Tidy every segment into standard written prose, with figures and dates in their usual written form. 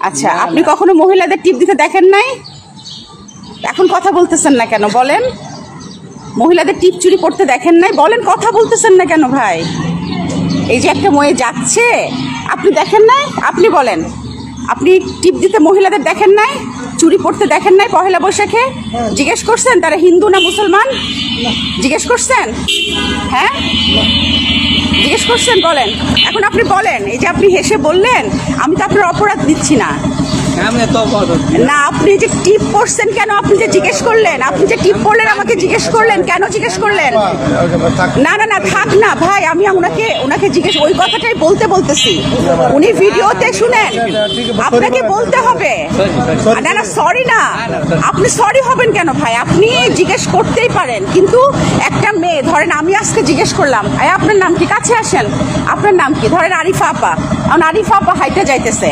আচ্ছা, আপনি কখনো মহিলাদের টিপ দিতে দেখেন নাই? এখন কথা বলতেছেন না কেন বলেন? মহিলাদের টিপ চুরি করতে দেখেন নাই বলেন, কথা বলতেছেন না কেন ভাই? এই যে একটা মেয়ে যাচ্ছে, আপনি দেখেন নাই? আপনি বলেন, আপনি টিপ দিতে মহিলাদের দেখেন নাই? চুরি করতে দেখেন নাই পহেলা বৈশাখে? জিজ্ঞেস করছেন তারা হিন্দু না মুসলমান? জিজ্ঞেস করছেন? হ্যাঁ, জিজ্ঞেস করছেন? বলেন। এখন আপনি বলেন, এই যে আপনি হেসে বললেন, আমি তো আপনার অপরাধ দিচ্ছি না। না, আপনি যে টিপ করছেন কেন? আপনি যে জিজ্ঞেস করলেন, আপনি যে টিপ করলেন আমাকে জিজ্ঞেস করলেন কেন? জিজ্ঞেস করলেন? না না না, থাক না ভাই, আমি ওনাকে জিজ্ঞেস ওই কথাটাই বলতেছি। উনি ভিডিওতে শুনেন, আপনাকে বলতে হবে। না না, সরি না, আপনি সরি হবেন কেন ভাই? আপনি জিজ্ঞেস করতেই পারেন, কিন্তু একটা মেয়ে ধরেন, আমি আজকে জিজ্ঞেস করলাম আপনার নাম কি, কাছে আসেন, আপনার নাম কি? ধরেন আরিফা আপা, কারণ আরিফা আপা হাইটে যাইতেছে,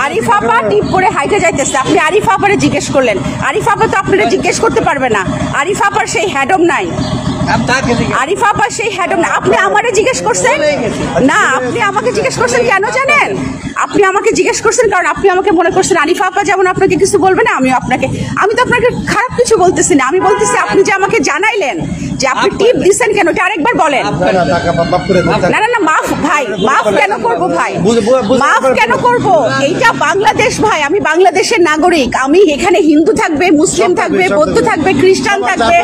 আরিফা আপা টিপ করে হাইটে যাইতেছে, আপনি আরিফা আপারে জিজ্ঞেস করলেন। আরিফা আপা তো আপনারা জিজ্ঞেস করতে পারবে না, আরিফা আপার সেই হ্যাডম নাই, আরিফা আপা সেই হ্যাডম না। আপনি আমারে জিজ্ঞেস করছেন না, আপনি আমাকে জিজ্ঞেস করছেন কেন জানেন? আপনি আমাকে জিজ্ঞেস করছেন কারণ আপনি আমাকে মনে করছেন আরিফা আপা যেমন আপনাকে কিছু বলবে না, আমি তো আপনাকে খারাপ কিছু বলতেছি না, আমি বলতেছি আপনি যে আমাকে জানাইলেন যে আপনি টিপ দিচ্ছেন কেন, এটা আরেকবার বলেন। না না না, মাফ ভাই, মাফ কেন করবো ভাই, মাফ কেন করবো? এইটা বাংলাদেশ ভাই, আমি বাংলাদেশের নাগরিক, আমি এখানে হিন্দু থাকবে, মুসলিম থাকবে, বৌদ্ধ থাকবে, খ্রিস্টান থাকবে।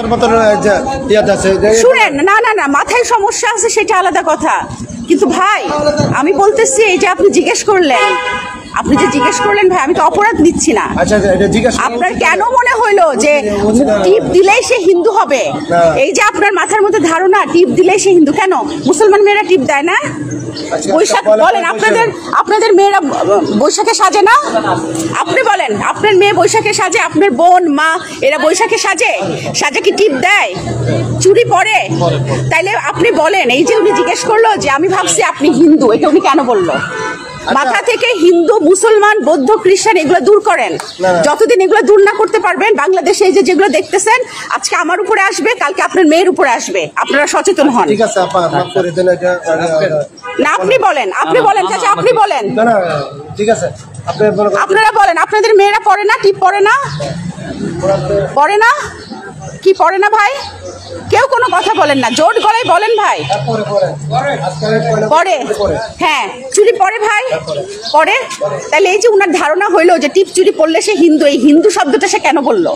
শুনেন, না না না, মাথায় সমস্যা আছে সেটা আলাদা কথা, কিন্তু ভাই আমি বলতেছি এই যে আপনি জিজ্ঞেস করলেন, আপনি যে জিজ্ঞেস করলেন ভাই, আমি তো অপরাধ নিচ্ছি না। আপনার কেন মনে হইলো যে টিপ দিলেই সে হিন্দু হবে? এই যে আপনার মাথার মধ্যে ধারণা টিপ দিলেই সে হিন্দু, কেন মুসলমান মেয়েরা টিপ দেয় না? বৈশাখ বলেন, আপনাদের মেয়েরা বৈশাখে সাজে না? আপনি বলেন, আপনার মেয়ে বৈশাখে সাজে? আপনার বোন মা এরা বৈশাখে সাজে? সাজে কি টিপ দেয়? চুরি পরে? তাইলে আপনি বলেন, এই যে উনি জিজ্ঞেস করলো যে আমি ভাবছি আপনি হিন্দু, এটা উনি কেন বললো? মাথা থেকে হিন্দু মুসলমান বৌদ্ধ খ্রিস্টান এগুলো দূর করেন। যতদিন এগুলো দূর না করতে পারবেন, বাংলাদেশে এই যে যেগুলো দেখতেছেন, আজকে আমার উপরে আসবে, কালকে আপনার মেয়ের উপরে আসবে, আপনারা সচেতন হন। না, আপনি বলেন, চাচা আপনি বলেন, আপনারা বলেন, আপনাদের মেয়েরা পড়ে না, টিপ পড়ে না? পড়ে না? কি পড়ে না ভাই? কেউ কোনো কথা বলেন না, জোর গলায় বলেন ভাই। পড়ে? হ্যাঁ, চুরি পড়ে ভাই, পড়ে। তাহলে এই যে উনার ধারণা হইলো যে টিপ চুরি পড়লে সে হিন্দু, এই হিন্দু শব্দটা সে কেন বললো?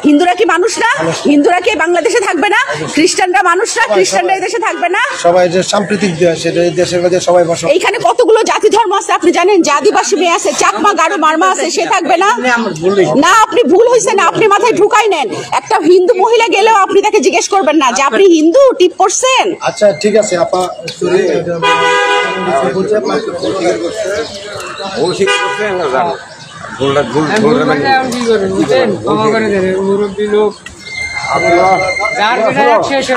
হিন্দুরা কি মানুষ না? হিন্দুরা কি বাংলাদেশে থাকবে না? খ্রিস্টানরা মানুষ না? খ্রিস্টানরা এই দেশে থাকবে না? সবাই যে সাম্প্রতিক দেশের মধ্যে সবাই বসে, এইখানে কতগুলো জাতি ধর্ম আছে আপনি জানেন? যে আদিবাসী মেয়ে আছে, চাকমা গারো মারমা আছে, সে থাকবে না? না, আপনি ভুল হয়েছে না, আপনি মাথায় ঢুকাই নেন। একটা হিন্দু মহিলা গেলেও আপনি তাকে জিজ্ঞেস করবেন না যে আপনি হিন্দু, টিপ করছেন? আচ্ছা ঠিক আছে আপা,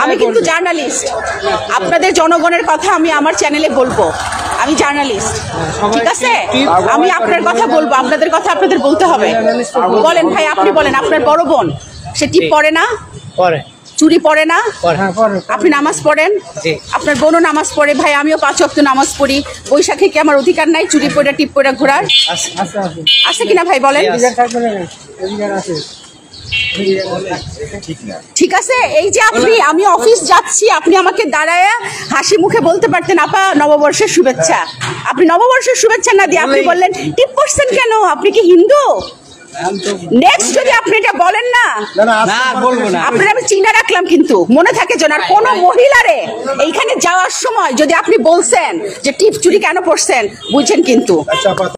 আমি কিন্তু জার্নালিস্ট, আপনাদের জনগণের কথা আমি আমার চ্যানেলে বলবো, আমি জার্নালিস্ট, ঠিক আছে? আমি আপনার কথা বলবো, আপনাদের কথা আপনাদের বলতে হবে। বলেন ভাই, আপনি বলেন, আপনার বড় বোন সে টিপ পড়ে না? পড়ে। চুরি পড়ে না? আপনি নামাজ পড়েন? আপনার বোনও নামাজ পড়ে ভাই, আমিও 5 ওয়াক্ত নামাজ পড়ি। বৈশাখে কি আমার অধিকার নাই চুরি পড়ে টিপ পড়ে ঘোরার? আছে কিনা ভাই বলেন? ঠিক আছে, এই যে আমি অফিস যাচ্ছি, আপনি আমাকে দাঁড়ায় হাসি মুখে বলতে পারতেন আপা নববর্ষের শুভেচ্ছা। আপনি নববর্ষের শুভেচ্ছা না দিয়ে আপনি বললেন টিপ করছেন কেন? আপনি কি হিন্দু? নেক্সট যদি আপনি এটা বলেন না, আপনার আমি চিন্তা রাখলাম, কিন্তু মনে থাকে যেন আর কোনো মহিলারে এইখানে যাওয়ার সময় যদি আপনি বলছেন যে টিপ চুরি কেন করছেন, বুঝছেন কিন্তু।